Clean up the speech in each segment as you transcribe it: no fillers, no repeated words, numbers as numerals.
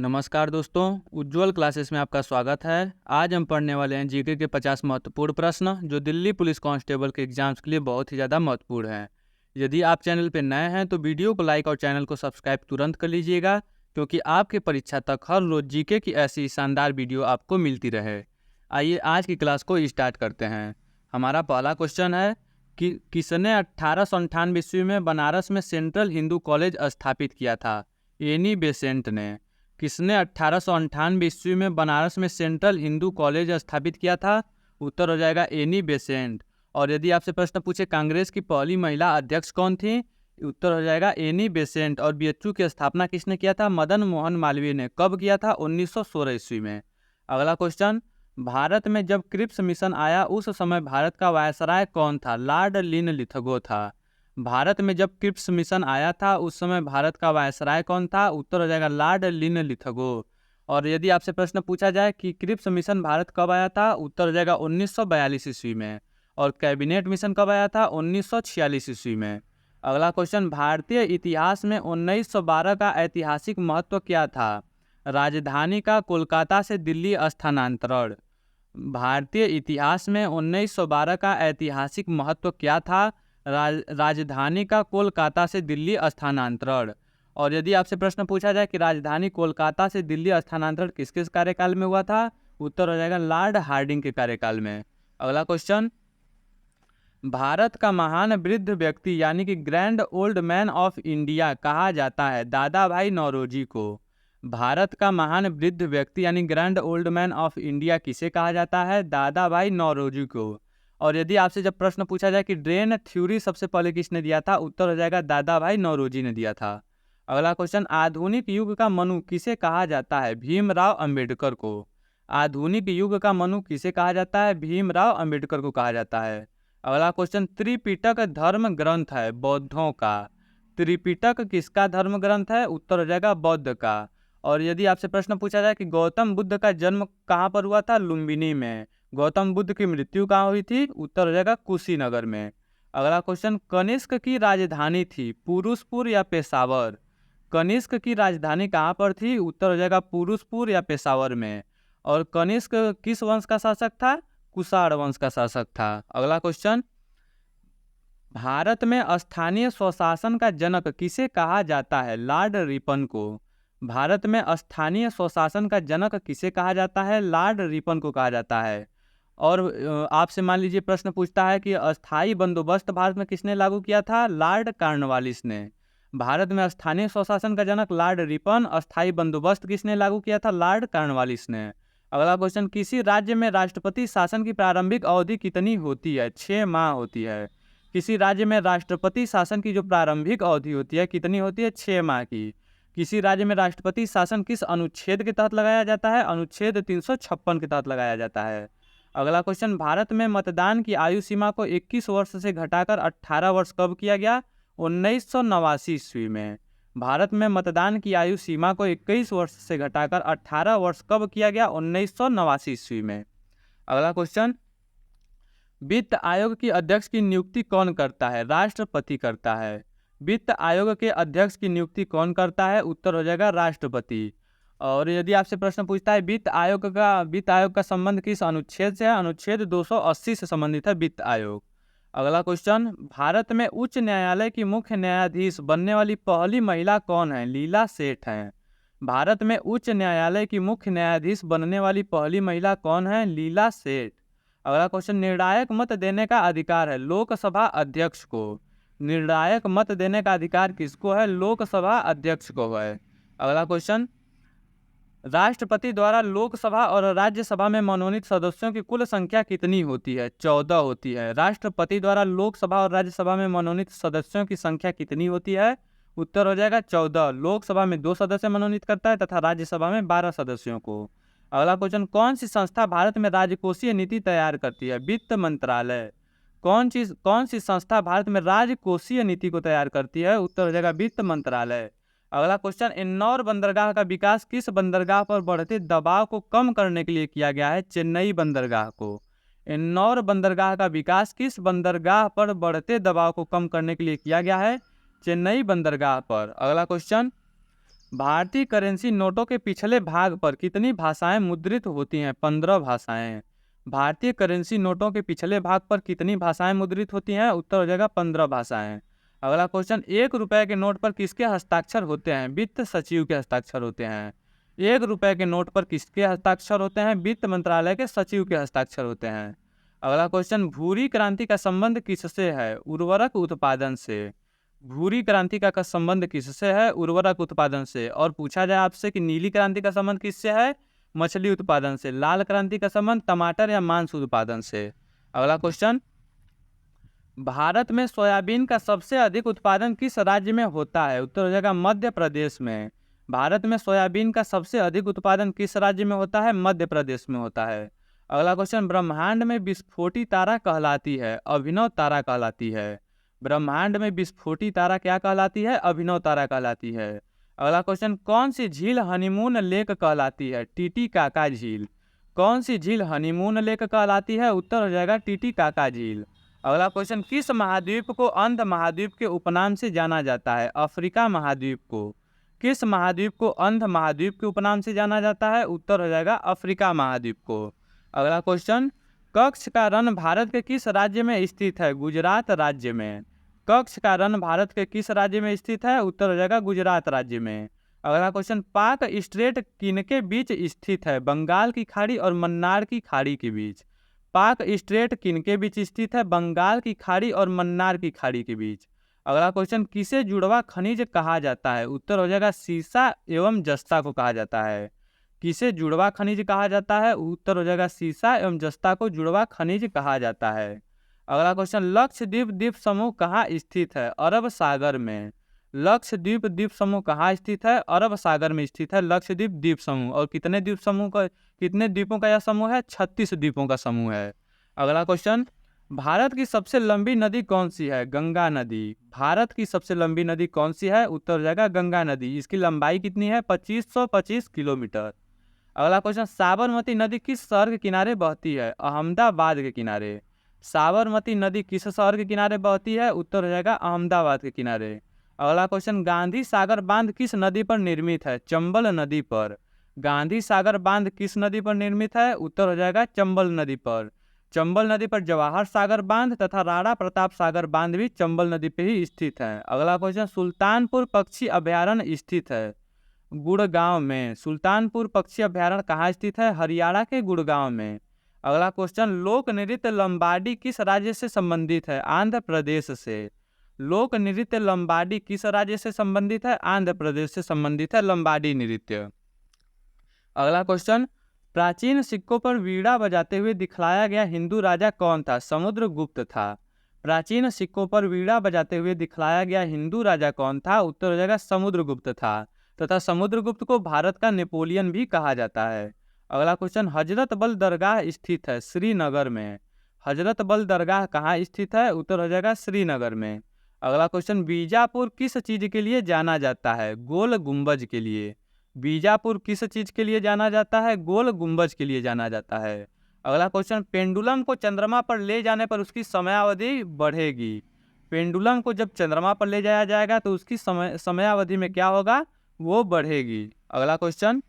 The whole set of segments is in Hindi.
नमस्कार दोस्तों, उज्ज्वल क्लासेस में आपका स्वागत है। आज हम पढ़ने वाले हैं जीके के 50 महत्वपूर्ण प्रश्न जो दिल्ली पुलिस कांस्टेबल के एग्जाम्स के लिए बहुत ही ज़्यादा महत्वपूर्ण हैं। यदि आप चैनल पर नए हैं तो वीडियो को लाइक और चैनल को सब्सक्राइब तुरंत कर लीजिएगा, क्योंकि आपके परीक्षा तक हर रोज जीके की ऐसी शानदार वीडियो आपको मिलती रहे। आइए आज की क्लास को स्टार्ट करते हैं। हमारा पहला क्वेश्चन है कि किसने 1898 ईस्वी में बनारस में सेंट्रल हिंदू कॉलेज स्थापित किया था? एनी बेसेंट ने। किसने 1898 ईस्वी में बनारस में सेंट्रल हिंदू कॉलेज स्थापित किया था? उत्तर हो जाएगा एनी बेसेंट। और यदि आपसे प्रश्न पूछे कांग्रेस की पहली महिला अध्यक्ष कौन थी? उत्तर हो जाएगा एनी बेसेंट। और बीएचयू की स्थापना किसने किया था? मदन मोहन मालवीय ने। कब किया था? 1916 ईस्वी में। अगला क्वेश्चन, भारत में जब क्रिप्स मिशन आया उस समय भारत का वायसराय कौन था? लॉर्ड लिनलिथगो था। भारत में जब क्रिप्स मिशन आया था उस समय भारत का वायसराय कौन था? उत्तर हो जाएगा लॉर्ड लिनलिथगो। और यदि आपसे प्रश्न पूछा जाए कि क्रिप्स मिशन भारत कब आया था? उत्तर हो जाएगा 1942 ईस्वी में। और कैबिनेट मिशन कब आया था? 1946 ईस्वी में। अगला क्वेश्चन, भारतीय इतिहास में 1912 का ऐतिहासिक महत्व क्या था? राजधानी का कोलकाता से दिल्ली स्थानांतरण। भारतीय इतिहास में 1912 का ऐतिहासिक महत्व क्या था? राजधानी का कोलकाता से दिल्ली स्थानांतरण। और यदि आपसे प्रश्न पूछा जाए कि राजधानी कोलकाता से दिल्ली स्थानांतरण किस किस कार्यकाल में हुआ था? उत्तर हो जाएगा लॉर्ड हार्डिंग के कार्यकाल में। अगला क्वेश्चन, भारत का महान वृद्ध व्यक्ति यानी कि grand old man of India कहा जाता है? दादा भाई नौरोजी को। भारत का महान वृद्ध व्यक्ति यानी grand old man of India किसे कहा जाता है? दादा भाई नौरोजी को। और यदि आपसे जब प्रश्न पूछा जाए कि ड्रेन थ्योरी सबसे पहले किसने दिया था? उत्तर हो जाएगा दादा भाई नौरोजी ने दिया था। अगला क्वेश्चन, आधुनिक युग का मनु किसे कहा जाता है? भीमराव अंबेडकर को। आधुनिक युग का मनु किसे कहा जाता है? भीमराव अंबेडकर को कहा जाता है। अगला क्वेश्चन, त्रिपिटक धर्म ग्रंथ है बौद्धों का। त्रिपिटक किसका धर्म ग्रंथ है? उत्तर हो जाएगा बौद्ध का। और यदि आपसे प्रश्न पूछा जाए कि गौतम बुद्ध का जन्म कहाँ पर हुआ था? लुम्बिनी में। गौतम बुद्ध की मृत्यु कहाँ हुई थी? उत्तर हो जाएगा कुशीनगर में। अगला क्वेश्चन, कनिष्क की राजधानी थी पुरुषपुर या पेशावर? कनिष्क की राजधानी कहाँ पर थी? उत्तर हो जाएगा पुरुषपुर या पेशावर में। और कनिष्क किस वंश का शासक था? कुषाण वंश का शासक था। अगला क्वेश्चन, भारत में स्थानीय स्वशासन का जनक किसे कहा जाता है? लॉर्ड रिपन को। भारत में स्थानीय स्वशासन का जनक किसे कहा जाता है? लॉर्ड रिपन को कहा जाता है। और आपसे मान लीजिए प्रश्न पूछता है कि अस्थाई बंदोबस्त भारत में किसने लागू किया था? लॉर्ड कॉर्नवालिस ने। भारत में स्थानीय स्वशासन का जनक लॉर्ड रिपन, अस्थाई बंदोबस्त किसने लागू किया था? लॉर्ड कॉर्नवालिस ने। अगला क्वेश्चन, किसी राज्य में राष्ट्रपति शासन की प्रारंभिक अवधि कितनी होती है? 6 माह होती है। किसी राज्य में राष्ट्रपति शासन की जो प्रारंभिक अवधि होती है कितनी होती है? 6 माह की। किसी राज्य में राष्ट्रपति शासन किस अनुच्छेद के तहत लगाया जाता है? अनुच्छेद 356 के तहत लगाया जाता है। अगला क्वेश्चन, भारत में मतदान की आयु सीमा को 21 वर्ष से घटाकर 18 वर्ष कब किया गया? 1989 ईस्वी में। भारत में मतदान की आयु सीमा को 21 वर्ष से घटाकर 18 वर्ष कब किया गया? 1989 ईस्वी में। अगला क्वेश्चन, वित्त आयोग की अध्यक्ष की नियुक्ति कौन करता है? राष्ट्रपति करता है। वित्त आयोग के अध्यक्ष की नियुक्ति कौन करता है? उत्तर हो जाएगा राष्ट्रपति। और यदि आपसे प्रश्न पूछता है वित्त आयोग का संबंध किस अनुच्छेद से है? अनुच्छेद 280 से संबंधित है वित्त आयोग। अगला क्वेश्चन, भारत में उच्च न्यायालय की मुख्य न्यायाधीश बनने वाली पहली महिला कौन है? लीला सेठ हैं। भारत में उच्च न्यायालय की मुख्य न्यायाधीश बनने वाली पहली महिला कौन है? लीला सेठ। अगला क्वेश्चन, निर्णायक मत देने का अधिकार है लोकसभा अध्यक्ष को। निर्णायक मत देने का अधिकार किसको है? लोकसभा अध्यक्ष को है। अगला क्वेश्चन, राष्ट्रपति द्वारा लोकसभा और राज्यसभा में मनोनीत सदस्यों की कुल संख्या कितनी होती है? 14 होती है। राष्ट्रपति द्वारा लोकसभा और राज्यसभा में मनोनीत सदस्यों की संख्या कितनी होती है? उत्तर हो जाएगा 14। लोकसभा में 2 सदस्य मनोनीत करता है तथा राज्यसभा में 12 सदस्यों को। अगला क्वेश्चन, कौन सी संस्था भारत में राजकोषीय नीति तैयार करती है? वित्त मंत्रालय। कौन सी संस्था भारत में राजकोषीय नीति को तैयार करती है? उत्तर हो जाएगा वित्त मंत्रालय। अगला क्वेश्चन, इंदौर बंदरगाह का विकास किस बंदरगाह पर बढ़ते दबाव को कम करने के लिए किया गया है? चेन्नई बंदरगाह को। इंदौर बंदरगाह का विकास किस बंदरगाह पर बढ़ते दबाव को कम करने के लिए किया गया है? चेन्नई बंदरगाह पर। अगला क्वेश्चन, भारतीय करेंसी नोटों के पिछले भाग पर कितनी भाषाएं मुद्रित होती हैं? 15 भाषाएं। भारतीय करेंसी नोटों के पिछले भाग पर कितनी भाषाएं मुद्रित होती हैं? उत्तर हो जाएगा 15 भाषाएं। अगला क्वेश्चन, 1 रुपए के नोट पर किसके हस्ताक्षर होते हैं? वित्त सचिव के हस्ताक्षर होते हैं। 1 रुपए के नोट पर किसके हस्ताक्षर होते हैं? वित्त मंत्रालय के सचिव के हस्ताक्षर होते हैं। अगला क्वेश्चन, भूरी क्रांति का संबंध किससे है? उर्वरक उत्पादन से। भूरी क्रांति का संबंध किससे है? उर्वरक उत्पादन से। और पूछा जाए आपसे कि नीली क्रांति का संबंध किससे है? मछली उत्पादन से। लाल क्रांति का संबंध टमाटर या मांस उत्पादन से। अगला क्वेश्चन, भारत में सोयाबीन का सबसे अधिक उत्पादन किस राज्य में होता है? उत्तर हो जाएगा मध्य प्रदेश में। भारत में सोयाबीन का सबसे अधिक उत्पादन किस राज्य में होता है? मध्य प्रदेश में होता है। अगला क्वेश्चन, ब्रह्मांड में विस्फोटी तारा कहलाती है? अभिनव तारा कहलाती है। ब्रह्मांड में विस्फोटी तारा क्या कहलाती है? अभिनव तारा कहलाती है। अगला क्वेश्चन, कौन सी झील हनीमून लेक कहलाती है? टीटीकाका झील। कौन सी झील हनीमून लेक कहलाती है? उत्तर हो जाएगा टीटीकाका झील। अगला क्वेश्चन, किस महाद्वीप को अंध महाद्वीप के उपनाम से जाना जाता है? अफ्रीका महाद्वीप को। किस महाद्वीप को अंध महाद्वीप के उपनाम से जाना जाता है? उत्तर हो जाएगा अफ्रीका महाद्वीप को। अगला क्वेश्चन, कच्छ का रण भारत के किस राज्य में स्थित है? गुजरात राज्य में। कच्छ का रण भारत के किस राज्य में स्थित है? उत्तर हो जाएगा गुजरात राज्य में। अगला क्वेश्चन, पाक स्ट्रेट किनके बीच स्थित है? बंगाल की खाड़ी और मन्नार की खाड़ी के बीच। पाक स्ट्रेट किनके बीच स्थित है? बंगाल की खाड़ी और मन्नार की खाड़ी के बीच। अगला क्वेश्चन, किसे जुड़वा खनिज कहा जाता है? उत्तर हो जाएगा सीसा एवं जस्ता को कहा जाता है। किसे जुड़वा खनिज कहा जाता है? उत्तर हो जाएगा सीसा एवं जस्ता को जुड़वा खनिज कहा जाता है। अगला क्वेश्चन, लक्षद्वीप द्वीप समूह कहाँ स्थित है? अरब सागर में। लक्षद्वीप द्वीप समूह कहाँ स्थित है? अरब सागर में स्थित है लक्षद्वीप द्वीप समूह। और कितने द्वीपों का यह समूह है? 36 द्वीपों का समूह है। अगला क्वेश्चन, भारत की सबसे लंबी नदी कौन सी है? गंगा नदी। भारत की सबसे लंबी नदी कौन सी है? उत्तर हो जाएगा गंगा नदी। इसकी लंबाई कितनी है? 2525 किलोमीटर। अगला क्वेश्चन, साबरमती नदी किस शहर के किनारे बहती है? अहमदाबाद के किनारे। साबरमती नदी किस शहर के किनारे बहती है? उत्तर हो जाएगा अहमदाबाद के किनारे। अगला क्वेश्चन, गांधी सागर बांध किस नदी पर निर्मित है? चंबल नदी पर। गांधी सागर बांध किस नदी पर निर्मित है? उत्तर हो जाएगा चंबल नदी पर। चंबल नदी पर जवाहर सागर बांध तथा राणा प्रताप सागर बांध भी चंबल नदी पर ही स्थित है। अगला क्वेश्चन, सुल्तानपुर पक्षी अभयारण्य स्थित है गुड़गांव में। सुल्तानपुर पक्षी अभयारण्य कहाँ स्थित है? हरियाणा के गुड़गांव में। अगला क्वेश्चन, लोक नृत्य लंबाडी किस राज्य से संबंधित है? आंध्र प्रदेश से। लोक नृत्य लंबाडी किस राज्य से संबंधित है? आंध्र प्रदेश से संबंधित है लंबाडी नृत्य। अगला क्वेश्चन, प्राचीन सिक्कों पर वीणा बजाते हुए दिखलाया गया हिंदू राजा कौन था? समुद्रगुप्त था। प्राचीन सिक्कों पर वीणा बजाते हुए दिखलाया गया हिंदू राजा कौन था? उत्तर हो जाएगा समुद्रगुप्त था। तथा समुद्रगुप्त को भारत का नेपोलियन भी कहा जाता है। अगला क्वेश्चन, हजरत बल दरगाह स्थित है श्रीनगर में। हजरत बल दरगाह कहाँ स्थित है? उत्तर हो जाएगा श्रीनगर में। अगला क्वेश्चन, बीजापुर किस चीज के लिए जाना जाता है? गोल गुंबज के लिए। बीजापुर किस चीज के लिए जाना जाता है? गोल गुंबज के लिए जाना जाता है। अगला क्वेश्चन, पेंडुलम को चंद्रमा पर ले जाने पर उसकी समयावधि बढ़ेगी। पेंडुलम को जब चंद्रमा पर ले जाया जाएगा तो उसकी समयावधि में क्या होगा? वो बढ़ेगी। अगला क्वेश्चन,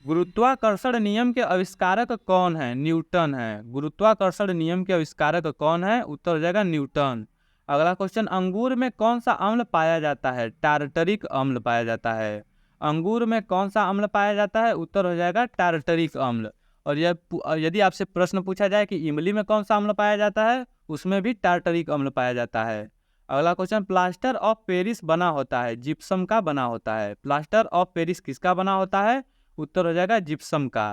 गुरुत्वाकर्षण नियम के आविष्कारक कौन है? न्यूटन है। गुरुत्वाकर्षण नियम के आविष्कारक कौन है? उत्तर हो जाएगा न्यूटन। अगला क्वेश्चन, अंगूर में कौन सा अम्ल पाया जाता है? टार्टरिक अम्ल पाया जाता है। अंगूर में कौन सा अम्ल पाया जाता है? उत्तर हो जाएगा टार्टरिक अम्ल। और यदि आपसे प्रश्न पूछा जाए कि इमली में कौन सा अम्ल पाया जाता है, उसमें भी टार्टरिक अम्ल पाया जाता है। अगला क्वेश्चन, प्लास्टर ऑफ पेरिस बना होता है? जिप्सम का बना होता है। प्लास्टर ऑफ पेरिस किसका बना होता है? उत्तर हो जाएगा जिप्सम का।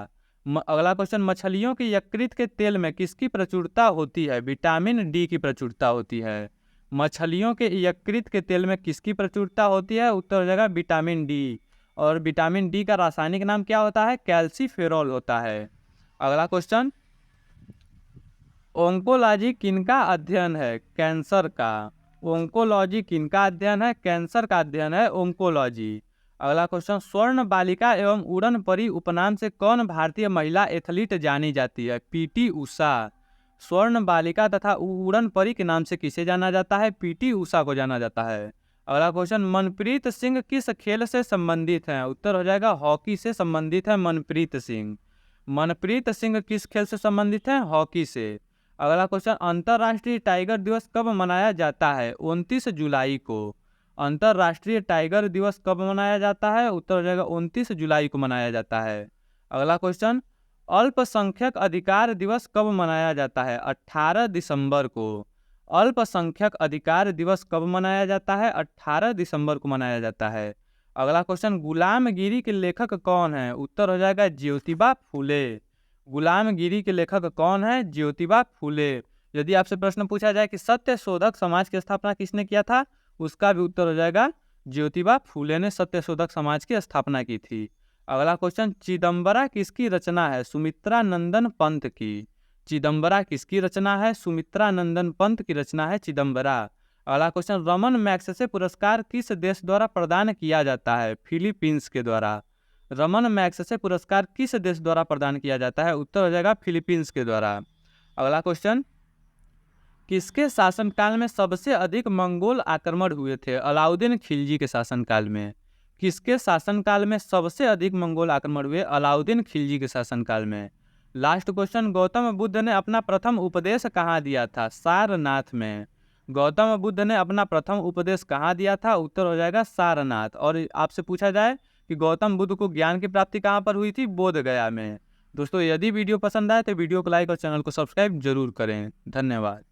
अगला क्वेश्चन, मछलियों के यकृत के तेल में किसकी प्रचुरता होती है? विटामिन डी की प्रचुरता होती है। मछलियों के यकृत के तेल में किसकी प्रचुरता होती है? उत्तर हो जाएगा विटामिन डी। और विटामिन डी का रासायनिक नाम क्या होता है? कैल्सीफेरॉल होता है। अगला क्वेश्चन, ओंकोलॉजी किनका अध्ययन है? कैंसर का। ओंकोलॉजी किनका अध्ययन है? कैंसर का अध्ययन है ओंकोलॉजी। अगला क्वेश्चन, स्वर्ण बालिका एवं उड़न परी उपनाम से कौन भारतीय महिला एथलीट जानी जाती है? पीटी उषा। स्वर्ण बालिका तथा उड़न परी के नाम से किसे जाना जाता है? पीटी उषा को जाना जाता है। अगला क्वेश्चन, मनप्रीत सिंह किस खेल से संबंधित हैं? उत्तर हो जाएगा हॉकी से संबंधित है मनप्रीत सिंह। मनप्रीत सिंह किस खेल से संबंधित है? हॉकी से। अगला क्वेश्चन, अंतर्राष्ट्रीय टाइगर दिवस कब मनाया जाता है? 29 जुलाई को। अंतर्राष्ट्रीय टाइगर दिवस कब मनाया जाता है? उत्तर हो जाएगा 29 जुलाई को मनाया जाता है। अगला क्वेश्चन, अल्पसंख्यक अधिकार दिवस कब मनाया जाता है? 18 दिसंबर को। अल्पसंख्यक अधिकार दिवस कब मनाया जाता है? 18 दिसंबर को मनाया जाता है। अगला क्वेश्चन, गुलामगिरी के लेखक कौन है? उत्तर हो जाएगा ज्योतिबा फूले। गुलामगिरी के लेखक कौन है? ज्योतिबा फूले। यदि आपसे प्रश्न पूछा जाए कि सत्य शोधक समाज की स्थापना किसने किया था, उसका भी उत्तर हो जाएगा ज्योतिबा फूले ने सत्य शोधक समाज की स्थापना की थी। अगला क्वेश्चन, चिदम्बरा किसकी रचना है? सुमित्रा नंदन पंत की। चिदम्बरा किसकी रचना है? सुमित्रा नंदन पंत की रचना है चिदम्बरा। अगला क्वेश्चन, रमन मैग्सेसे पुरस्कार किस देश द्वारा प्रदान किया जाता है? फिलीपींस के द्वारा। रमन मैग्सेसे पुरस्कार किस देश द्वारा प्रदान किया जाता है? उत्तर हो जाएगा फिलीपींस के द्वारा। अगला क्वेश्चन, किसके शासनकाल में सबसे अधिक मंगोल आक्रमण हुए थे? अलाउद्दीन खिलजी के शासनकाल में। किसके शासनकाल में सबसे अधिक मंगोल आक्रमण हुए? अलाउद्दीन खिलजी के शासनकाल में। लास्ट क्वेश्चन, गौतम बुद्ध ने अपना प्रथम उपदेश कहाँ दिया था? सारनाथ में। गौतम बुद्ध ने अपना प्रथम उपदेश कहाँ दिया था? उत्तर हो जाएगा सारनाथ। और आपसे पूछा जाए कि गौतम बुद्ध को ज्ञान की प्राप्ति कहाँ पर हुई थी? बोध गया में। दोस्तों, यदि वीडियो पसंद आए तो वीडियो को लाइक और चैनल को सब्सक्राइब जरूर करें। धन्यवाद।